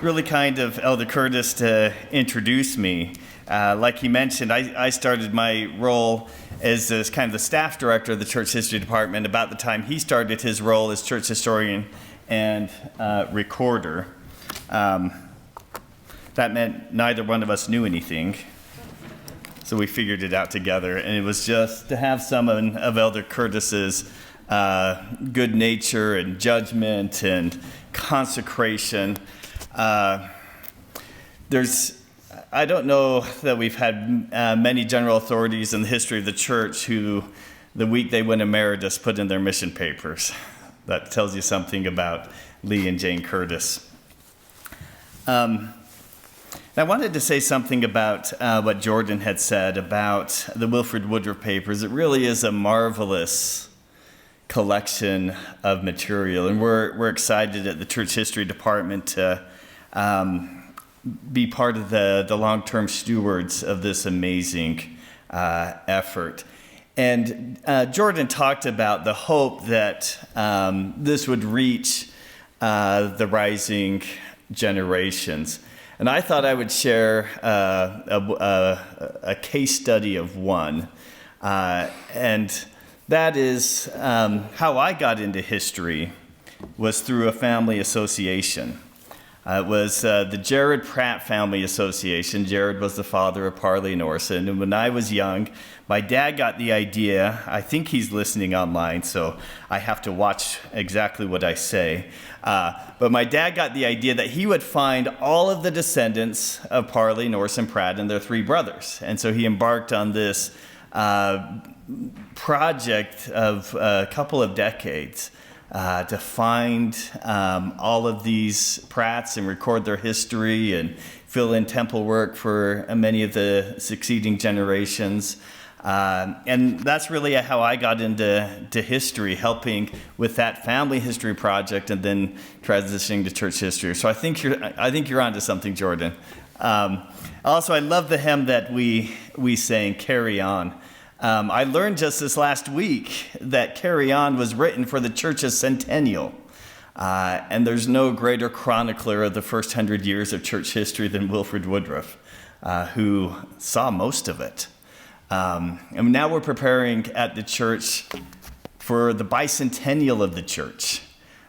really kind of Elder Curtis to introduce me. Like he mentioned, I started my role as kind of the staff director of the church history department about the time he started his role as church historian and recorder. That meant neither one of us knew anything, so we figured it out together. And it was just to have someone of Elder Curtis's good nature and judgment and consecration. I don't know that we've had many general authorities in the history of the church who, the week they went emeritus, put in their mission papers. That tells you something about Lee and Jane Curtis. I wanted to say something about what Jordan had said about the Wilford Woodruff papers. It really is a marvelous collection of material, and we're excited at the church history department to be part of the long-term stewards of this amazing effort. And Jordan talked about the hope that this would reach the rising generations. And I thought I would share a case study of one. And that is how I got into history was through a family association. It was the Jared Pratt Family Association. Jared was the father of Parley and Orson. And when I was young, my dad got the idea. I think he's listening online, so I have to watch exactly what I say. But my dad got the idea that he would find all of the descendants of Parley, Norris, and Pratt and their three brothers. And so he embarked on this project of a couple of decades to find all of these Pratts and record their history and fill in temple work for many of the succeeding generations. And that's really how I got into history, helping with that family history project and then transitioning to church history. So I think you're onto something, Jordan. Also, I love the hymn that we sang, Carry On. I learned just this last week that Carry On was written for the church's centennial. And there's no greater chronicler of the first 100 years of church history than Wilford Woodruff, who saw most of it. And now we're preparing at the church for the bicentennial of the church.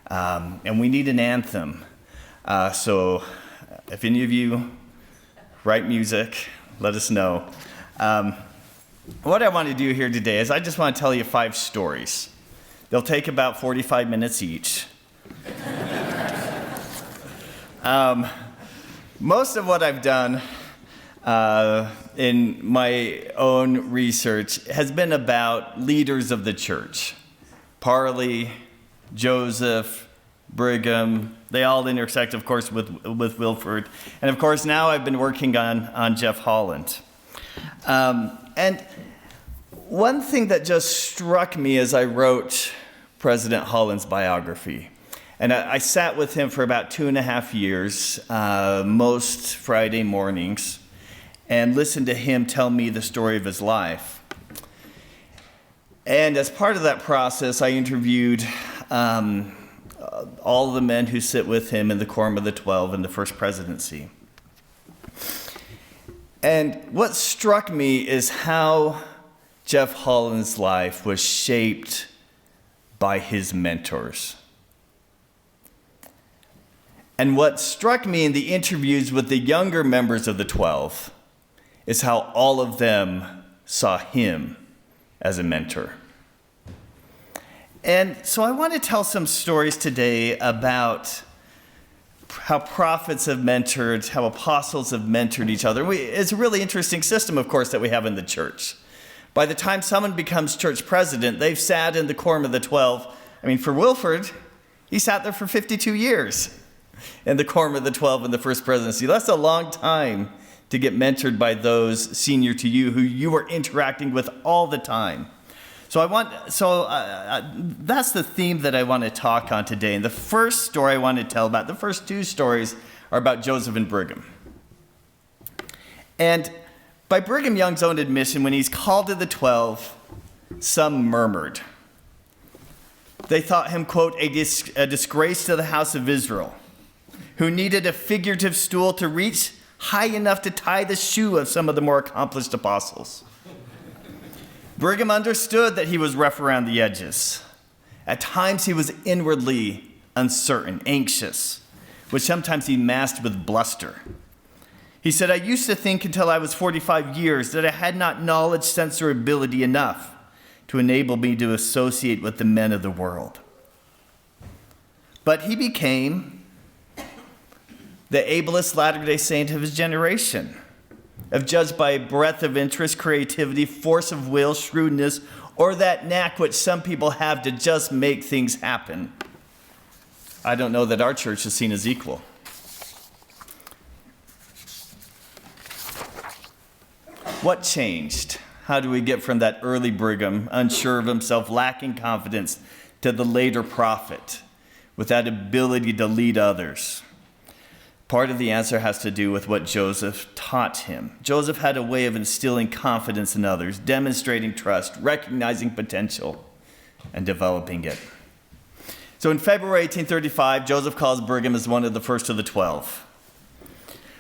And we need an anthem. So if any of you write music, let us know. What I want to do here today is I just want to tell you 5 stories. They'll take about 45 minutes each. Most of what I've done in my own research has been about leaders of the church. Parley, Joseph, Brigham, they all intersect, of course, with Wilford. And of course, now I've been working on Jeff Holland. And one thing that just struck me as I wrote President Holland's biography, and I sat with him for about 2.5 years, most Friday mornings, and listened to him tell me the story of his life. And as part of that process, I interviewed all the men who sit with him in the Quorum of the 12 in the First Presidency. And what struck me is how Jeff Holland's life was shaped by his mentors. And what struck me in the interviews with the younger members of the 12 is how all of them saw him as a mentor. And so I want to tell some stories today about how prophets have mentored, how apostles have mentored each other. It's a really interesting system, of course, that we have in the church. By the time someone becomes church president, they've sat in the Quorum of the 12. I mean, for Wilford, he sat there for 52 years in the Quorum of the 12 in the First Presidency. That's a long time to get mentored by those senior to you who you were interacting with all the time. So that's the theme that I want to talk on today. And the first story I want to tell about, the first 2 stories are about Joseph and Brigham. And by Brigham Young's own admission, when he's called to the 12, some murmured. They thought him, quote, a disgrace to the house of Israel. who needed a figurative stool to reach high enough to tie the shoe of some of the more accomplished apostles. Brigham understood that he was rough around the edges. At times he was inwardly uncertain, anxious, which sometimes he masked with bluster. He said, "I used to think until I was 45 years that I had not knowledge, sense, or ability enough to enable me to associate with the men of the world." But he became the ablest Latter-day Saint of his generation, judged by breadth of interest, creativity, force of will, shrewdness, or that knack which some people have to just make things happen. I don't know that our church is seen as equal. What changed? How do we get from that early Brigham, unsure of himself, lacking confidence, to the later prophet, with that ability to lead others? Part of the answer has to do with what Joseph taught him. Joseph had a way of instilling confidence in others, demonstrating trust, recognizing potential, and developing it. So in February 1835, Joseph calls Brigham as one of the first of the 12.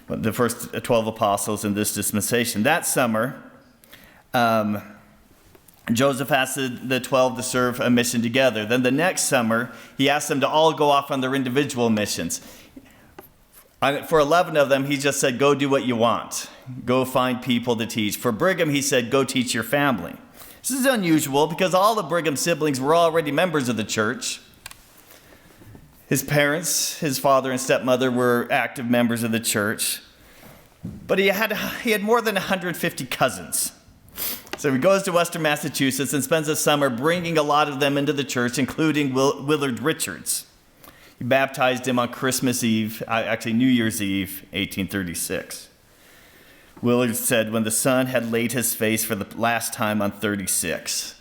The first 12 apostles in this dispensation. That summer, Joseph asked the 12 to serve a mission together. Then the next summer, he asked them to all go off on their individual missions. For 11 of them, he just said, go do what you want. Go find people to teach. For Brigham, he said, go teach your family. This is unusual because all the Brigham siblings were already members of the church. His parents, his father and stepmother, were active members of the church. But he had more than 150 cousins. So he goes to Western Massachusetts and spends the summer bringing a lot of them into the church, including Willard Richards. He baptized him on Christmas Eve, actually New Year's Eve, 1836. Willard said when the sun had laid his face for the last time on 36,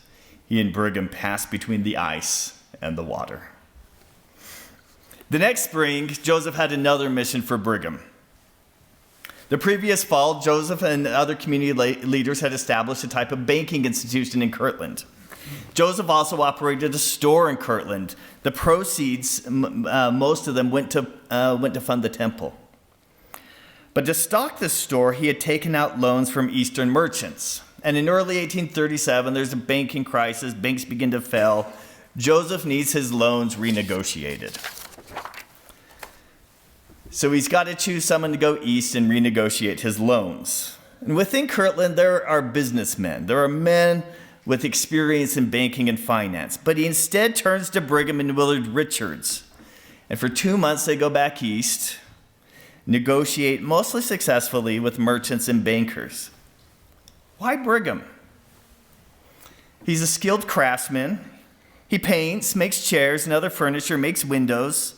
he and Brigham passed between the ice and the water. The next spring, Joseph had another mission for Brigham. The previous fall, Joseph and other community leaders had established a type of banking institution in Kirtland. Joseph also operated a store in Kirtland. The proceeds, most of them went to fund the temple. But to stock the store, he had taken out loans from Eastern merchants. And in early 1837, there's a banking crisis. Banks begin to fail. Joseph needs his loans renegotiated. So he's got to choose someone to go east and renegotiate his loans. And within Kirtland, there are businessmen. There are men with experience in banking and finance. But he instead turns to Brigham and Willard Richards. And for 2 months, they go back east, negotiate mostly successfully with merchants and bankers. Why Brigham? He's a skilled craftsman. He paints, makes chairs and other furniture, makes windows.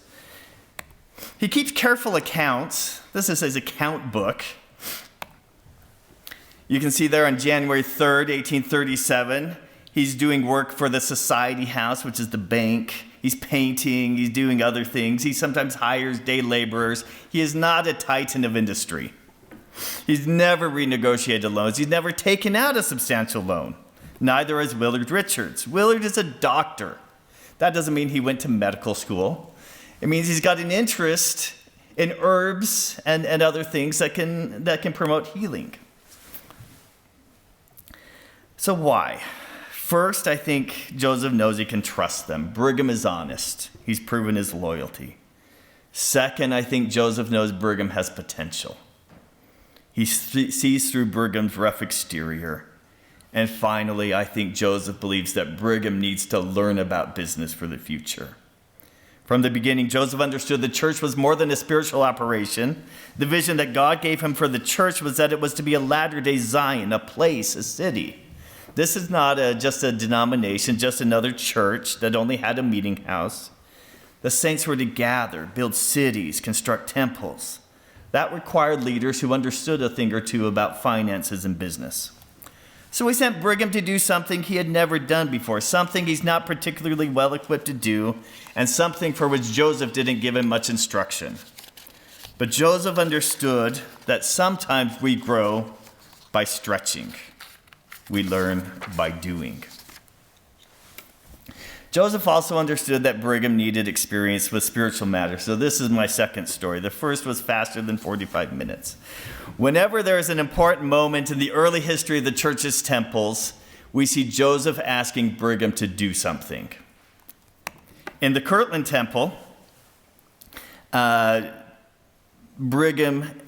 He keeps careful accounts. This is his account book. You can see there on January 3rd, 1837, he's doing work for the Society House, which is the bank. He's painting, he's doing other things. He sometimes hires day laborers. He is not a titan of industry. He's never renegotiated loans. He's never taken out a substantial loan. Neither has Willard Richards. Willard is a doctor. That doesn't mean he went to medical school. It means he's got an interest in herbs and other things that can promote healing. So why? First, I think Joseph knows he can trust them. Brigham is honest. He's proven his loyalty. Second, I think Joseph knows Brigham has potential. He sees through Brigham's rough exterior. And finally, I think Joseph believes that Brigham needs to learn about business for the future. From the beginning, Joseph understood the church was more than a spiritual operation. The vision that God gave him for the church was that it was to be a latter-day Zion, a place, a city. This is not just a denomination, just another church that only had a meeting house. The saints were to gather, build cities, construct temples. That required leaders who understood a thing or two about finances and business. So he sent Brigham to do something he had never done before, something he's not particularly well equipped to do, and something for which Joseph didn't give him much instruction. But Joseph understood that sometimes we grow by stretching. We learn by doing. Joseph also understood that Brigham needed experience with spiritual matters. So this is my second story. The first was faster than 45 minutes. Whenever there is an important moment in the early history of the church's temples, we see Joseph asking Brigham to do something. In the Kirtland Temple, Brigham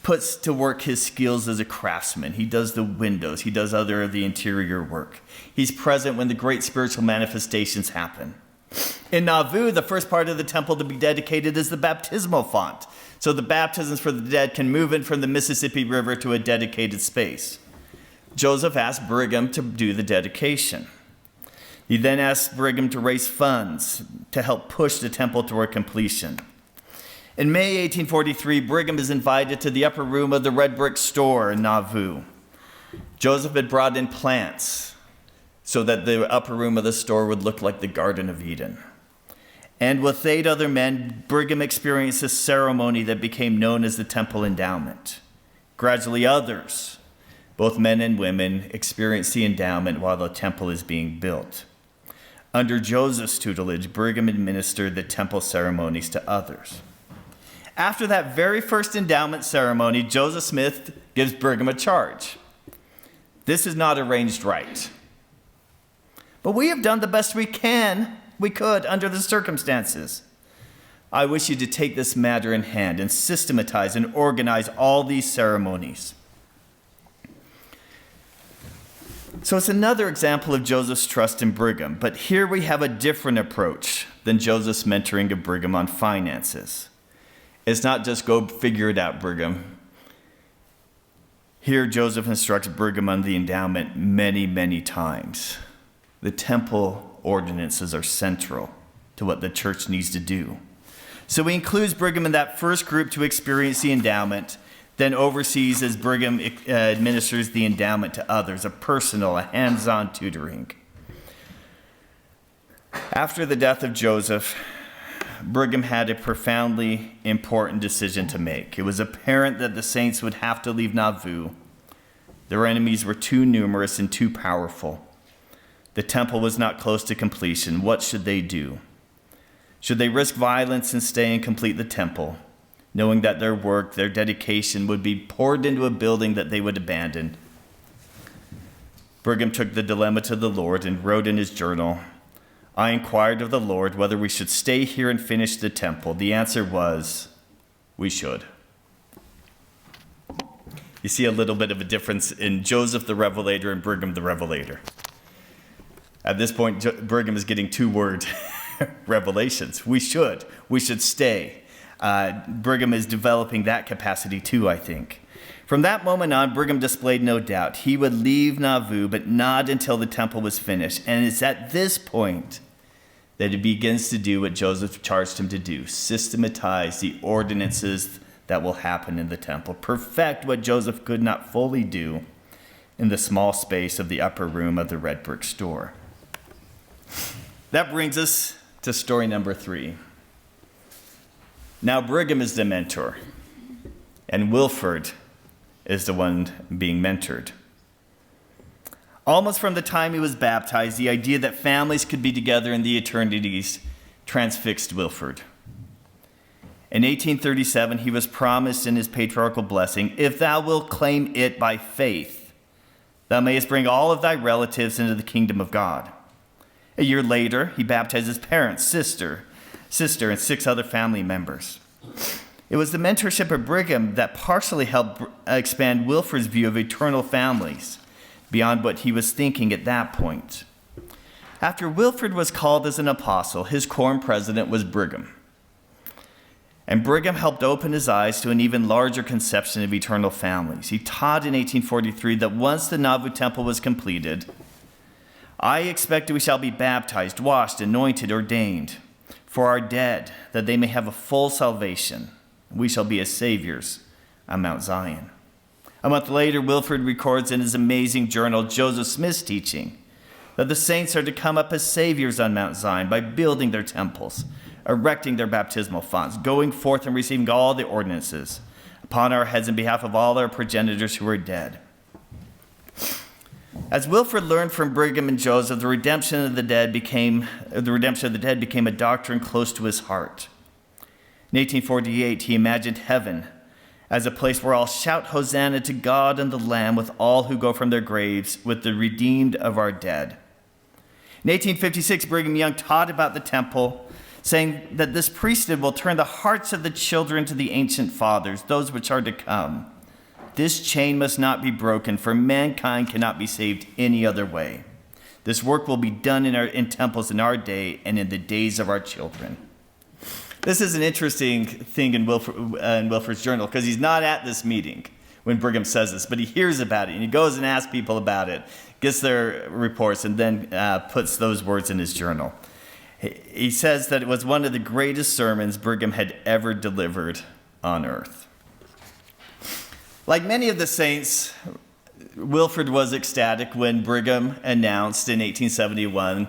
puts to work his skills as a craftsman. He does the windows. He does other of the interior work. He's present when the great spiritual manifestations happen. In Nauvoo, the first part of the temple to be dedicated is the baptismal font. So the baptisms for the dead can move in from the Mississippi River to a dedicated space. Joseph asked Brigham to do the dedication. He then asked Brigham to raise funds to help push the temple toward completion. In May 1843, Brigham is invited to the upper room of the red brick store in Nauvoo. Joseph had brought in plants so that the upper room of the store would look like the Garden of Eden. And with 8 other men, Brigham experienced a ceremony that became known as the Temple Endowment. Gradually others, both men and women, experience the endowment while the temple is being built. Under Joseph's tutelage, Brigham administered the temple ceremonies to others. After that very first endowment ceremony, Joseph Smith gives Brigham a charge. This is not arranged right, but we have done the best we could under the circumstances. I wish you to take this matter in hand and systematize and organize all these ceremonies. So it's another example of Joseph's trust in Brigham, but here we have a different approach than Joseph's mentoring of Brigham on finances. It's not just go figure it out, Brigham. Here Joseph instructs Brigham on the endowment many, many times. The temple ordinances are central to what the church needs to do. So he includes Brigham in that first group to experience the endowment, then oversees as Brigham administers the endowment to others, a personal, a hands-on tutoring. After the death of Joseph, Brigham had a profoundly important decision to make. It was apparent that the saints would have to leave Nauvoo. Their enemies were too numerous and too powerful. The temple was not close to completion. What should they do? Should they risk violence and stay and complete the temple, knowing that their work, their dedication would be poured into a building that they would abandon? Brigham took the dilemma to the Lord and wrote in his journal, I inquired of the Lord whether we should stay here and finish the temple. The answer was, we should. You see a little bit of a difference in Joseph the Revelator and Brigham the Revelator. At this point, Brigham is getting 2-word revelations. We should stay. Brigham is developing that capacity too, I think. From that moment on, Brigham displayed no doubt. He would leave Nauvoo, but not until the temple was finished. And it's at this point that he begins to do what Joseph charged him to do, systematize the ordinances that will happen in the temple, perfect what Joseph could not fully do in the small space of the upper room of the red brick store. That brings us to story number 3. Now Brigham is the mentor, and Wilford is the one being mentored. Almost from the time he was baptized, the idea that families could be together in the eternities transfixed Wilford. In 1837, he was promised in his patriarchal blessing, if thou wilt claim it by faith, thou mayest bring all of thy relatives into the kingdom of God. A year later, he baptized his parents, sister, and 6 other family members. It was the mentorship of Brigham that partially helped expand Wilford's view of eternal families beyond what he was thinking at that point. After Wilford was called as an apostle, his quorum president was Brigham. And Brigham helped open his eyes to an even larger conception of eternal families. He taught in 1843 that once the Nauvoo temple was completed, I expect we shall be baptized, washed, anointed, ordained for our dead, that they may have a full salvation. We shall be as saviors on Mount Zion. A month later, Wilford records in his amazing journal Joseph Smith's teaching that the saints are to come up as saviors on Mount Zion by building their temples, erecting their baptismal fonts, going forth and receiving all the ordinances upon our heads in behalf of all our progenitors who are dead. As Wilfrid learned from Brigham and Joseph, the redemption of the dead became a doctrine close to his heart. In 1848, he imagined heaven as a place where all shout Hosanna to God and the Lamb with all who go from their graves, with the redeemed of our dead. In 1856, Brigham Young taught about the temple, saying that this priesthood will turn the hearts of the children to the ancient fathers, those which are to come. This chain must not be broken, for mankind cannot be saved any other way. This work will be done in temples in our day and in the days of our children. This is an interesting thing in Wilfrid's journal, because he's not at this meeting when Brigham says this, but he hears about it, and he goes and asks people about it, gets their reports, and then puts those words in his journal. He says that it was one of the greatest sermons Brigham had ever delivered on earth. Like many of the saints, Wilfrid was ecstatic when Brigham announced in 1871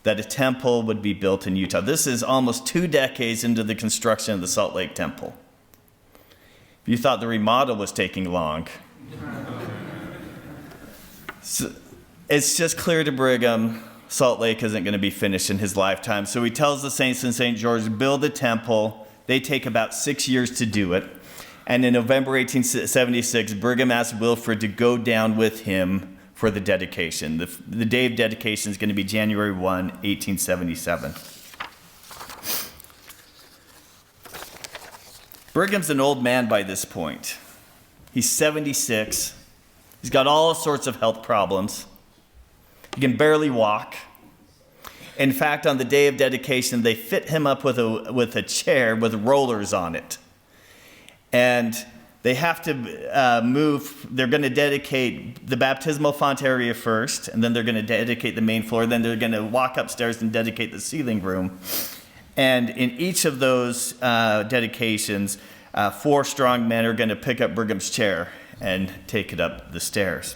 that a temple would be built in Utah. This is almost 2 decades into the construction of the Salt Lake Temple. If you thought the remodel was taking long, so it's just clear to Brigham Salt Lake isn't going to be finished in his lifetime. So he tells the saints in St. George, build a temple. They take about 6 years to do it. And in November 1876, Brigham asked Wilfrid to go down with him for the dedication. The day of dedication is going to be January 1, 1877. Brigham's an old man by this point. He's 76. He's got all sorts of health problems. He can barely walk. In fact, on the day of dedication, they fit him up with a chair with rollers on it. And they have to move. They're going to dedicate the baptismal font area first, and then they're going to dedicate the main floor. Then they're going to walk upstairs and dedicate the ceiling room. And in each of those dedications, 4 strong men are going to pick up Brigham's chair and take it up the stairs.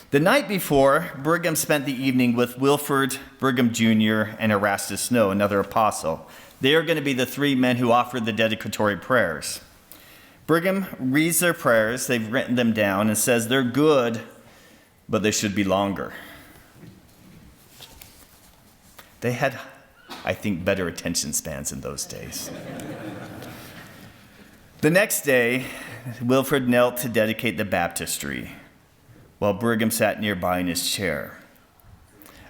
The night before, Brigham spent the evening with Wilfrid, Brigham Jr., and Erastus Snow, another apostle. They are going to be the 3 men who offered the dedicatory prayers. Brigham reads their prayers. They've written them down and says they're good, but they should be longer. They had, I think, better attention spans in those days. The next day, Wilfrid knelt to dedicate the baptistry, while Brigham sat nearby in his chair.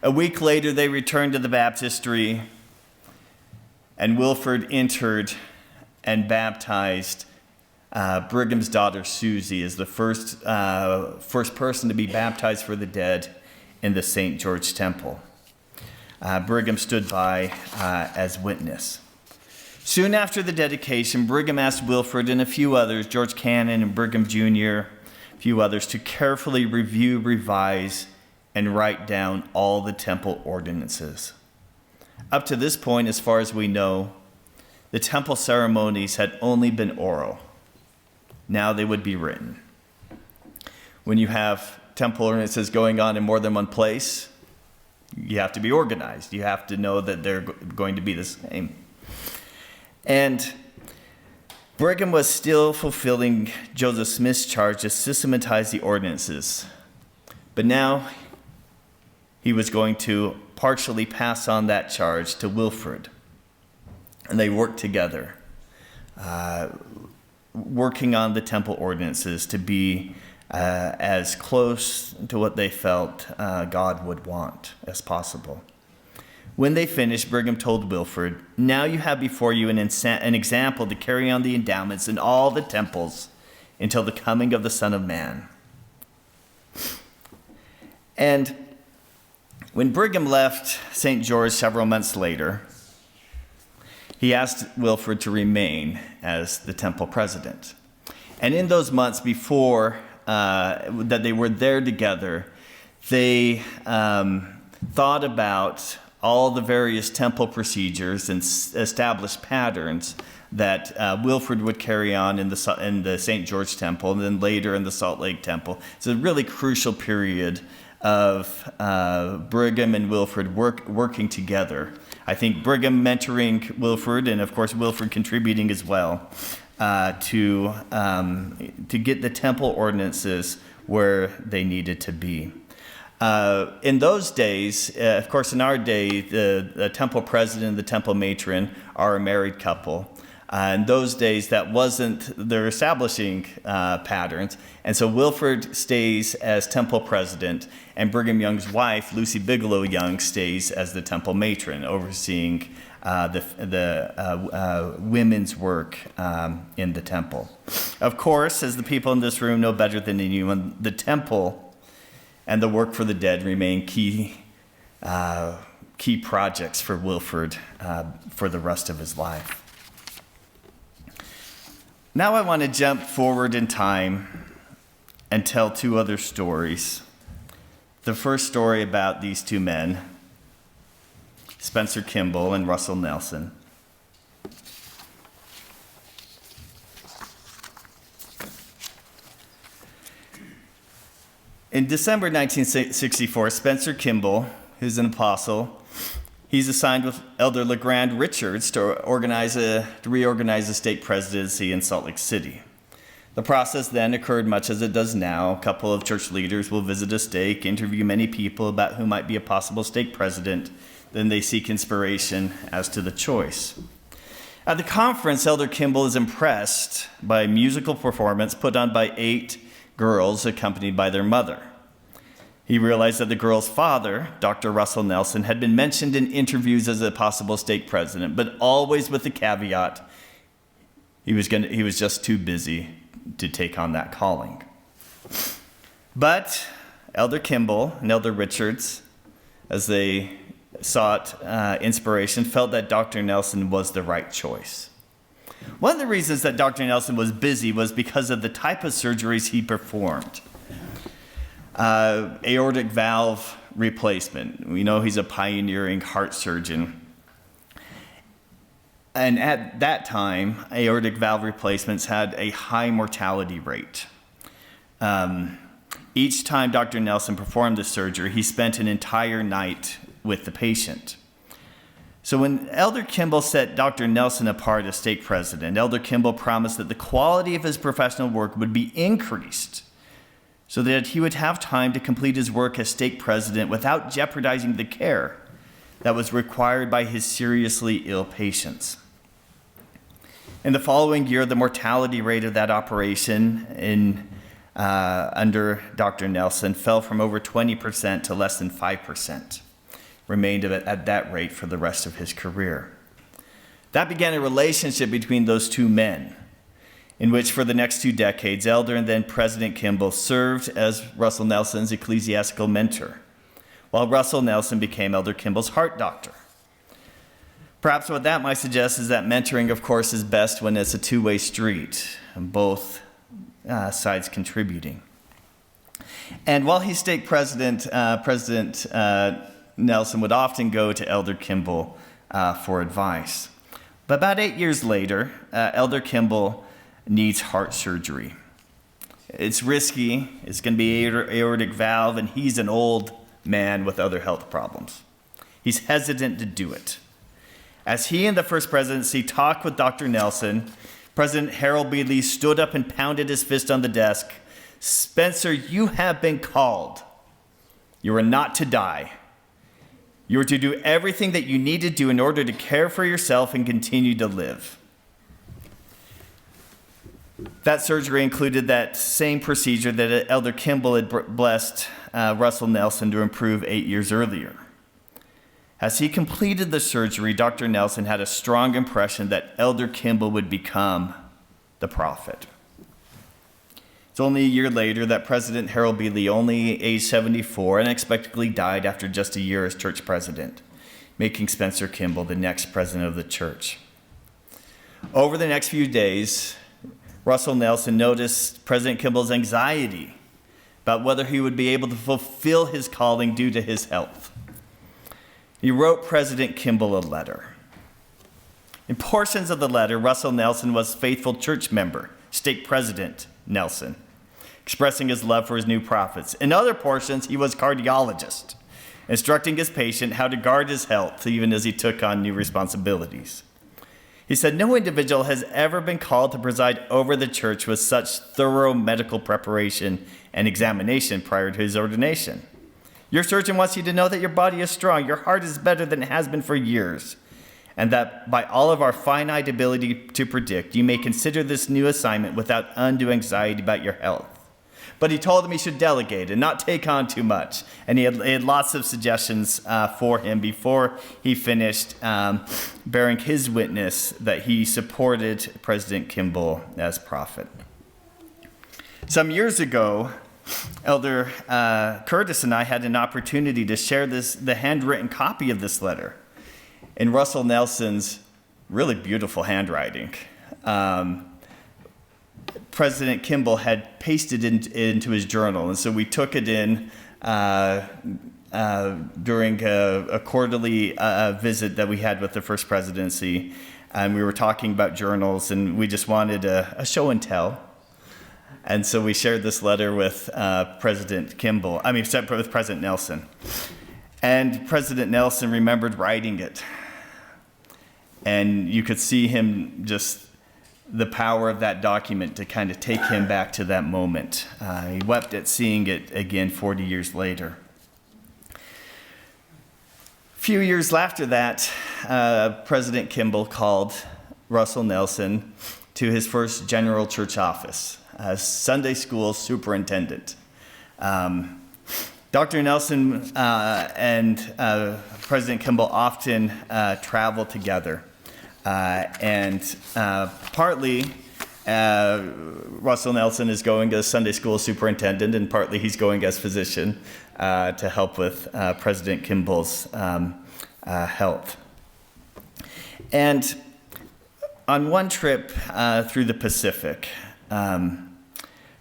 A week later, they returned to the baptistry, and Wilfrid entered and baptized Brigham's daughter Susie as the first person to be baptized for the dead in the St. George Temple. Brigham stood by as witness. Soon after the dedication, Brigham asked Wilfrid and a few others, George Cannon and Brigham Jr., a few others, to carefully review, revise, and write down all the temple ordinances. Up to this point, as far as we know, the temple ceremonies had only been oral. Now they would be written. When you have temple ordinances going on in more than one place, you have to be organized. You have to know that they're going to be the same. And Brigham was still fulfilling Joseph Smith's charge to systematize the ordinances. But now he was going to partially pass on that charge to Wilfrid. And they worked together, working on the temple ordinances to be as close to what they felt God would want as possible. When they finished, Brigham told Wilfrid, "Now you have before you an example to carry on the endowments in all the temples until the coming of the Son of Man." And when Brigham left St. George several months later, he asked Wilfrid to remain as the temple president. And in those months before that they were there together, they thought about all the various temple procedures and established patterns that Wilfrid would carry on in the St. George Temple and then later in the Salt Lake Temple. It's a really crucial period of Brigham and Wilfrid working together. I think Brigham mentoring Wilfrid, and of course Wilfrid contributing as well to get the temple ordinances where they needed to be. In those days, of course, in our day, the temple president and the temple matron are a married couple. In those days, that wasn't their establishing patterns. And so Wilford stays as temple president, and Brigham Young's wife, Lucy Bigelow Young, stays as the temple matron, overseeing the women's work in the temple. Of course, as the people in this room know better than anyone, the temple and the work for the dead remain key projects for Wilford for the rest of his life. Now I want to jump forward in time and tell two other stories. The first story about these two men, Spencer Kimball and Russell Nelson. In December 1964, Spencer Kimball, who's an apostle, he's assigned with Elder LeGrand Richards to reorganize a stake presidency in Salt Lake City. The process then occurred much as it does now. A couple of church leaders will visit a stake, interview many people about who might be a possible stake president. Then they seek inspiration as to the choice. At the conference, Elder Kimball is impressed by a musical performance put on by 8 girls accompanied by their mother. He realized that the girl's father, Dr. Russell Nelson, had been mentioned in interviews as a possible stake president, but always with the caveat he was just too busy to take on that calling. But Elder Kimball and Elder Richards, as they sought inspiration, felt that Dr. Nelson was the right choice. One of the reasons that Dr. Nelson was busy was because of the type of surgeries he performed. Aortic valve replacement. We know he's a pioneering heart surgeon. And at that time, aortic valve replacements had a high mortality rate. Each time Dr. Nelson performed the surgery, he spent an entire night with the patient. So when Elder Kimball set Dr. Nelson apart as stake president, Elder Kimball promised that the quality of his professional work would be increased so that he would have time to complete his work as stake president without jeopardizing the care that was required by his seriously ill patients. In the following year, the mortality rate of that operation under Dr. Nelson fell from over 20% to less than 5%. Remained at that rate for the rest of his career. That began a relationship between those two men, in which for the next 2 decades, Elder and then President Kimball served as Russell Nelson's ecclesiastical mentor, while Russell Nelson became Elder Kimball's heart doctor. Perhaps what that might suggest is that mentoring, of course, is best when it's a two-way street, and both sides contributing. And while he stake president, President Nelson would often go to Elder Kimball for advice. But about 8 years later, Elder Kimball needs heart surgery. It's risky. It's going to be aortic valve, and he's an old man with other health problems. He's hesitant to do it. As he and the First Presidency talked with Dr. Nelson, President Harold B. Lee stood up and pounded his fist on the desk. "Spencer, you have been called. You are not to die. You are to do everything that you need to do in order to care for yourself and continue to live." That surgery included that same procedure that Elder Kimball had blessed Russell Nelson to improve 8 years earlier. As he completed the surgery, Dr. Nelson had a strong impression that Elder Kimball would become the prophet. It's only a year later that President Harold B. Lee, only age 74, unexpectedly died after just a year as church president, making Spencer Kimball the next president of the church. Over the next few days, Russell Nelson noticed President Kimball's anxiety about whether he would be able to fulfill his calling due to his health. He wrote President Kimball a letter. In portions of the letter, Russell Nelson was faithful church member, stake president Nelson, expressing his love for his new prophets. In other portions, he was cardiologist, instructing his patient how to guard his health even as he took on new responsibilities. He said, "No individual has ever been called to preside over the church with such thorough medical preparation and examination prior to his ordination. Your surgeon wants you to know that your body is strong, your heart is better than it has been for years, and that by all of our finite ability to predict, you may consider this new assignment without undue anxiety about your health." But he told him he should delegate and not take on too much. And he had lots of suggestions for him before he finished bearing his witness that he supported President Kimball as prophet. Some years ago, Elder Curtis and I had an opportunity to share the handwritten copy of this letter in Russell Nelson's really beautiful handwriting. President Kimball had pasted into his journal, and so we took it in during a quarterly visit that we had with the First Presidency, and we were talking about journals, and we just wanted a show and tell. And so we shared this letter with President Nelson. And President Nelson remembered writing it. And you could see him just the power of that document to kind of take him back to that moment. He wept at seeing it again 40 years later. A few years after that, President Kimball called Russell Nelson to his first general church office as Sunday school superintendent. Dr. Nelson and President Kimball often traveled together. Partly Russell Nelson is going as Sunday school superintendent, and partly he's going as physician to help with President Kimball's health. And on one trip through the Pacific,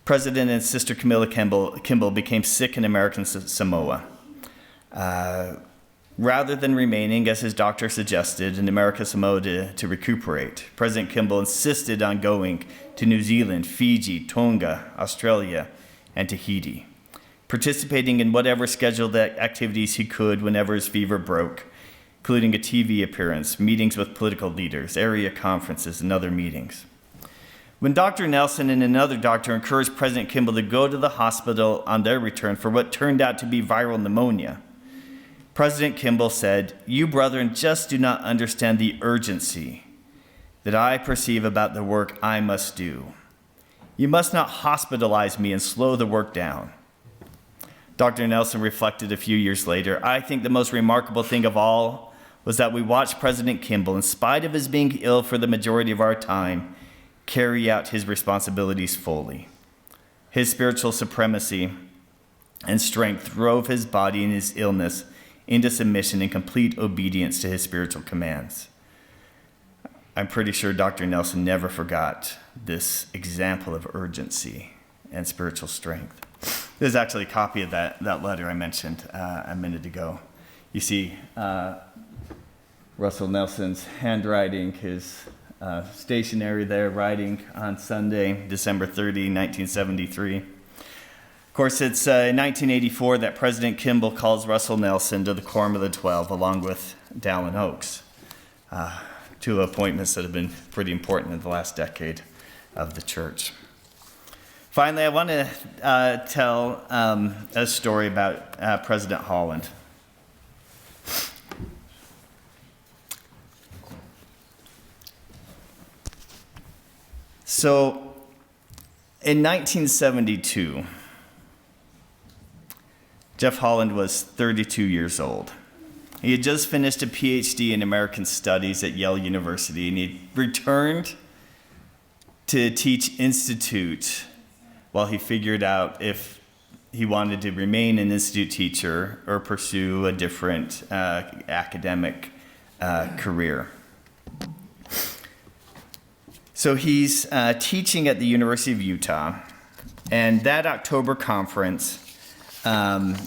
President and Sister Camilla Kimball became sick in American Samoa. Rather than remaining, as his doctor suggested, in American Samoa to recuperate, President Kimball insisted on going to New Zealand, Fiji, Tonga, Australia, and Tahiti, participating in whatever scheduled activities he could whenever his fever broke, including a TV appearance, meetings with political leaders, area conferences, and other meetings. When Dr. Nelson and another doctor encouraged President Kimball to go to the hospital on their return for what turned out to be viral pneumonia, President Kimball said, "You, brethren, just do not understand the urgency that I perceive about the work I must do. You must not hospitalize me and slow the work down." Dr. Nelson reflected a few years later, "I think the most remarkable thing of all was that we watched President Kimball, in spite of his being ill for the majority of our time, carry out his responsibilities fully. His spiritual supremacy and strength drove his body in his illness into submission and complete obedience to his spiritual commands." I'm pretty sure Dr. Nelson never forgot this example of urgency and spiritual strength. There's actually a copy of that letter I mentioned a minute ago. You see Russell Nelson's handwriting, his stationery there, writing on Sunday, December 30, 1973. Of course, it's in 1984 that President Kimball calls Russell Nelson to the Quorum of the 12, along with Dallin Oaks, two appointments that have been pretty important in the last decade of the church. Finally, I want to tell a story about President Holland. So, in 1972, Jeff Holland was 32 years old. He had just finished a PhD in American Studies at Yale University, and he returned to teach institute while he figured out if he wanted to remain an institute teacher or pursue a different academic career. So he's teaching at the University of Utah, and that October conference,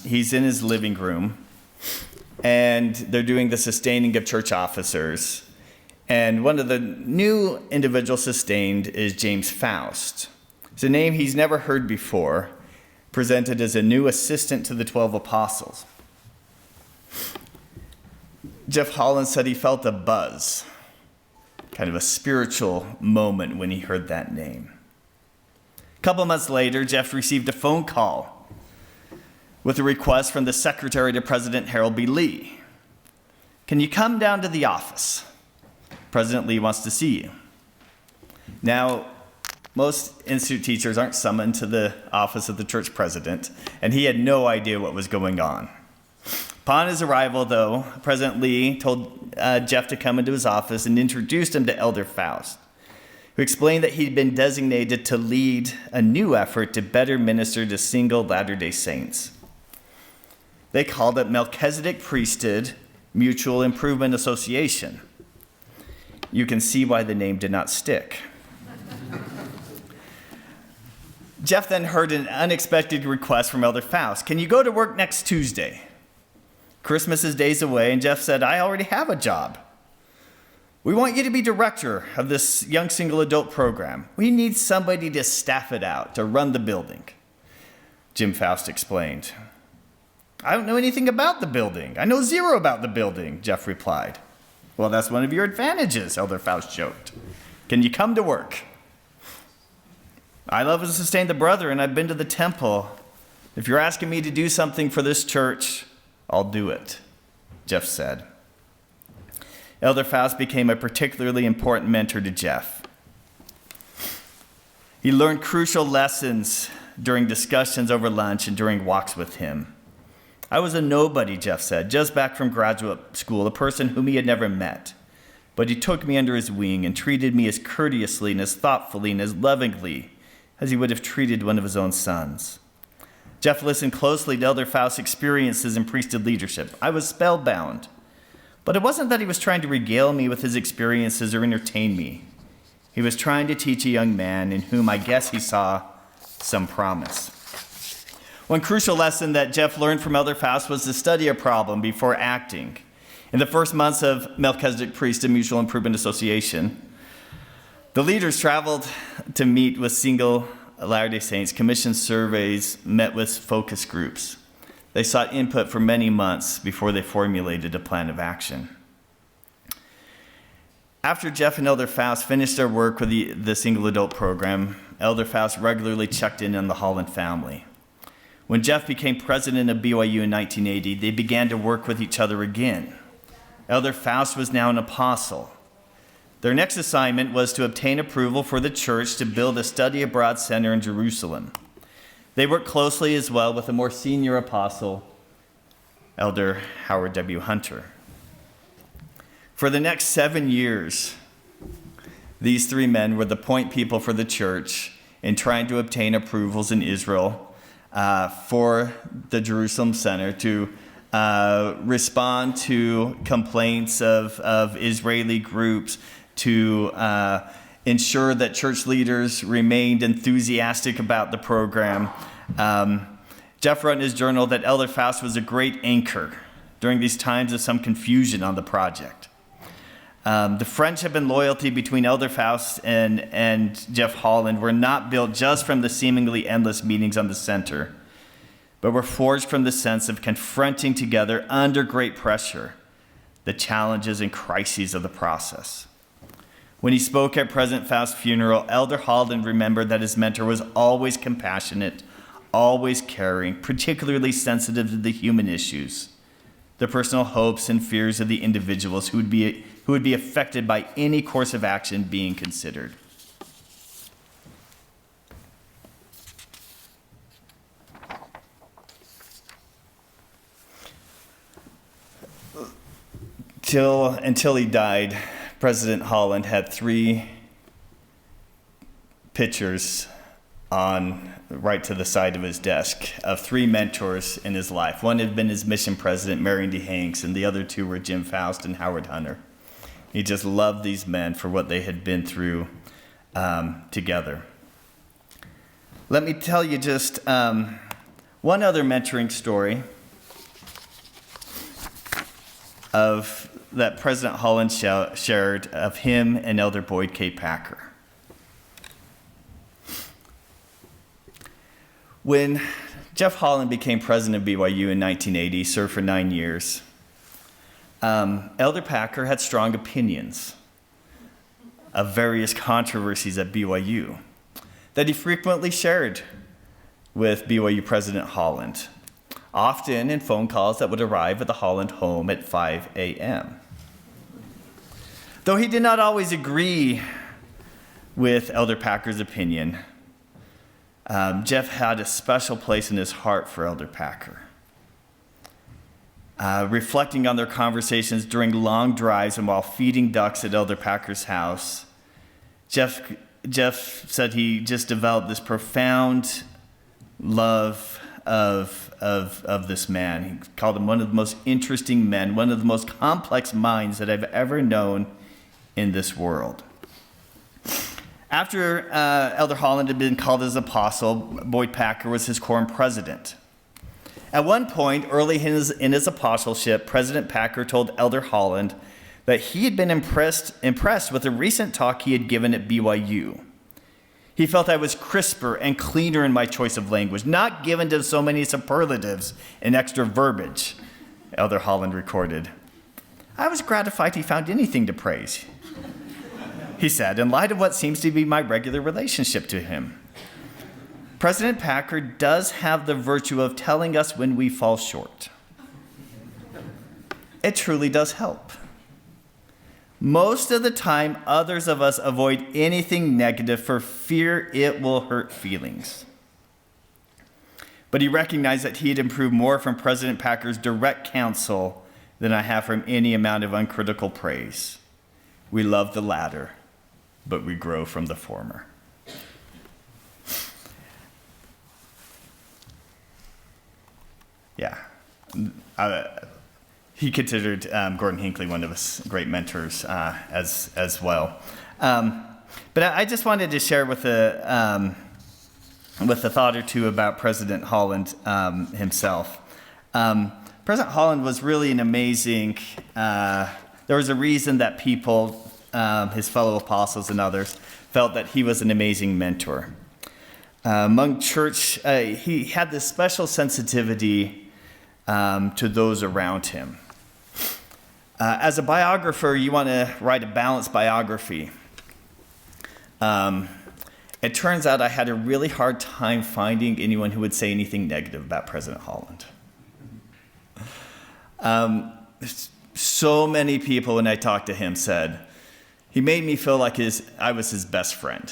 he's in his living room, and they're doing the sustaining of church officers. And one of the new individuals sustained is James Faust. It's a name he's never heard before, presented as a new assistant to the 12 apostles. Jeff Holland said he felt a buzz kind of a spiritual moment when he heard that name. A couple months later, Jeff received a phone call with a request from the secretary to President Harold B. Lee. Can you come down to the office? President Lee wants to see you. Now, most institute teachers aren't summoned to the office of the church president, and he had no idea what was going on. Upon his arrival, though, President Lee told Jeff to come into his office and introduced him to Elder Faust, who explained that he'd been designated to lead a new effort to better minister to single Latter-day Saints. They called it Melchizedek Priesthood Mutual Improvement Association. You can see why the name did not stick. Jeff then heard an unexpected request from Elder Faust. Can you go to work next Tuesday? Christmas is days away, and Jeff said, I already have a job. We want you to be director of this young single adult program. We need somebody to staff it out, to run the building. Jim Faust explained. I don't know anything about the building. I know zero about the building, Jeff replied. Well, that's one of your advantages, Elder Faust joked. Can you come to work? I love and sustain the brother, and I've been to the temple. If you're asking me to do something for this church, I'll do it, Jeff said. Elder Faust became a particularly important mentor to Jeff. He learned crucial lessons during discussions over lunch and during walks with him. I was a nobody, Jeff said, just back from graduate school, a person whom he had never met. But he took me under his wing and treated me as courteously and as thoughtfully and as lovingly as he would have treated one of his own sons. Jeff listened closely to Elder Faust's experiences in priesthood leadership. I was spellbound. But it wasn't that he was trying to regale me with his experiences or entertain me. He was trying to teach a young man in whom I guess he saw some promise. One crucial lesson that Jeff learned from Elder Faust was to study a problem before acting. In the first months of Melchizedek Priesthood Mutual Improvement Association, the leaders traveled to meet with single Latter-day Saints, commissioned surveys, met with focus groups. They sought input for many months before they formulated a plan of action. After Jeff and Elder Faust finished their work with the single adult program, Elder Faust regularly checked in on the Holland family. When Jeff became president of BYU in 1980, they began to work with each other again. Elder Faust was now an apostle. Their next assignment was to obtain approval for the church to build a study abroad center in Jerusalem. They worked closely as well with a more senior apostle, Elder Howard W. Hunter. For the next 7 years, these three men were the point people for the church in trying to obtain approvals in Israel for the Jerusalem Center to respond to complaints of Israeli groups, to ensure that church leaders remained enthusiastic about the program. Jeff wrote in his journal that Elder Faust was a great anchor during these times of some confusion on the project. The friendship and loyalty between Elder Faust and Jeff Holland were not built just from the seemingly endless meetings on the center, but were forged from the sense of confronting together under great pressure the challenges and crises of the process. When he spoke at President Faust's funeral, Elder Holland remembered that his mentor was always compassionate, always caring, particularly sensitive to the human issues, the personal hopes and fears of the individuals who would be affected by any course of action being considered. Until he died, President Holland had 3 pictures on right to the side of his desk of 3 mentors in his life. One had been his mission president, Marion D. Hanks, and the other 2 were Jim Faust and Howard Hunter. He just loved these men for what they had been through together. Let me tell you just one other mentoring story that President Holland shared of him and Elder Boyd K. Packer. When Jeff Holland became president of BYU in 1980, served for 9 years, Elder Packer had strong opinions of various controversies at BYU that he frequently shared with BYU President Holland, often in phone calls that would arrive at the Holland home at 5 a.m. Though he did not always agree with Elder Packer's opinion, Jeff had a special place in his heart for Elder Packer. Reflecting on their conversations during long drives and while feeding ducks at Elder Packer's house, Jeff said he just developed this profound love of this man. He called him one of the most interesting men, one of the most complex minds that I've ever known in this world. After Elder Holland had been called as apostle, Boyd Packer was his quorum president. At one point, early in his apostleship, President Packer told Elder Holland that he had been impressed with a recent talk he had given at BYU. He felt I was crisper and cleaner in my choice of language, not given to so many superlatives and extra verbiage, Elder Holland recorded. I was gratified he found anything to praise, he said, in light of what seems to be my regular relationship to him. President Packer does have the virtue of telling us when we fall short. It truly does help. Most of the time, others of us avoid anything negative for fear it will hurt feelings. But he recognized that he had improved more from President Packer's direct counsel than I have from any amount of uncritical praise. We love the latter, but we grow from the former. Yeah. He considered Gordon Hinckley one of his great mentors as well. But I just wanted to share with a thought or two about President Holland himself. President Holland was really an amazing, there was a reason that people, his fellow apostles and others, felt that he was an amazing mentor. Among church, he had this special sensitivity to those around him. As a biographer, you want to write a balanced biography. It turns out I had a really hard time finding anyone who would say anything negative about President Holland. So many people, when I talked to him, said, he made me feel like I was his best friend.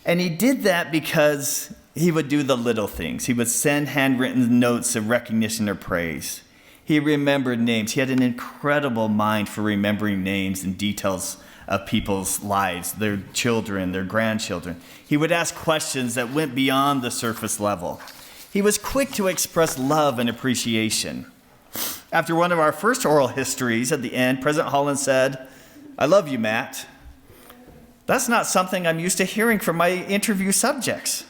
And he did that because he would do the little things. He would send handwritten notes of recognition or praise. He remembered names. He had an incredible mind for remembering names and details of people's lives, their children, their grandchildren. He would ask questions that went beyond the surface level. He was quick to express love and appreciation. After one of our first oral histories, at the end, President Holland said, "I love you, Matt." That's not something I'm used to hearing from my interview subjects.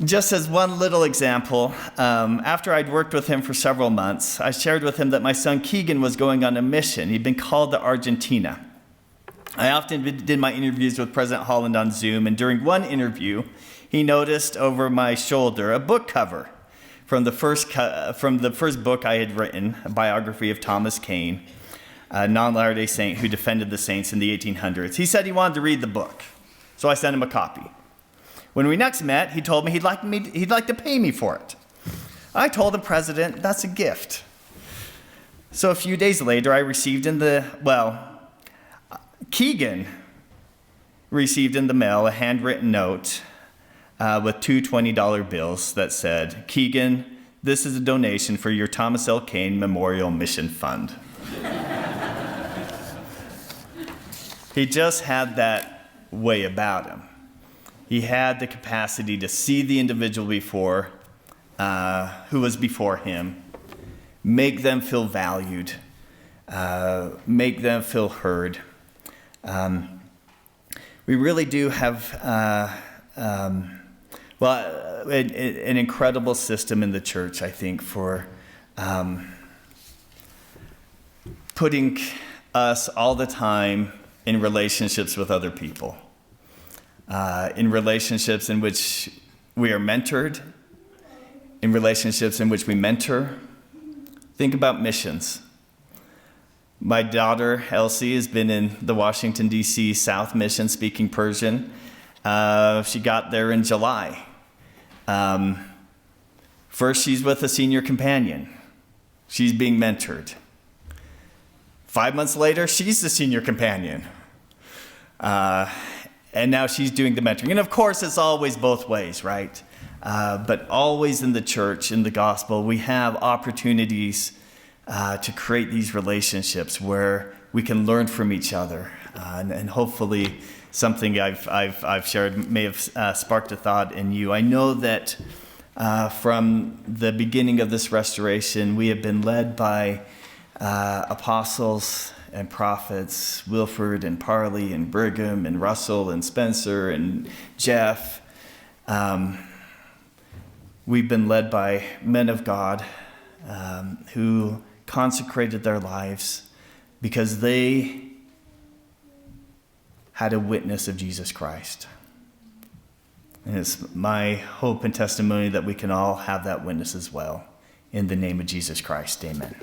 Just as one little example, after I'd worked with him for several months, I shared with him that my son Keegan was going on a mission. He'd been called to Argentina. I often did my interviews with President Holland on Zoom, and during one interview, he noticed over my shoulder a book cover from the first book I had written, a biography of Thomas Paine, a non-Latter-day Saint who defended the saints in the 1800s. He said he wanted to read the book, so I sent him a copy. When we next met, he told me he'd like to pay me for it. I told the president that's a gift. So a few days later, Keegan received in the mail a handwritten note with two $20 bills that said, "Keegan, this is a donation for your Thomas L. Kane Memorial Mission Fund." He just had that way about him. He had the capacity to see the individual who was before him, make them feel valued, make them feel heard. We really do have an incredible system in the church, I think, for putting us all the time in relationships with other people. In relationships in which we are mentored, in relationships in which we mentor. Think about missions. My daughter, Elsie, has been in the Washington, D.C. South Mission speaking Persian. She got there in July. First, she's with a senior companion. She's being mentored. 5 months later, she's the senior companion. And now she's doing the mentoring. And of course, it's always both ways, right? But always in the church, in the gospel, we have opportunities to create these relationships where we can learn from each other. And hopefully something I've shared may have sparked a thought in you. I know that from the beginning of this restoration, we have been led by apostles and prophets, Wilford and Parley and Brigham and Russell and Spencer and Jeff. We've been led by men of God who consecrated their lives because they had a witness of Jesus Christ. And it's my hope and testimony that we can all have that witness as well. In the name of Jesus Christ, amen.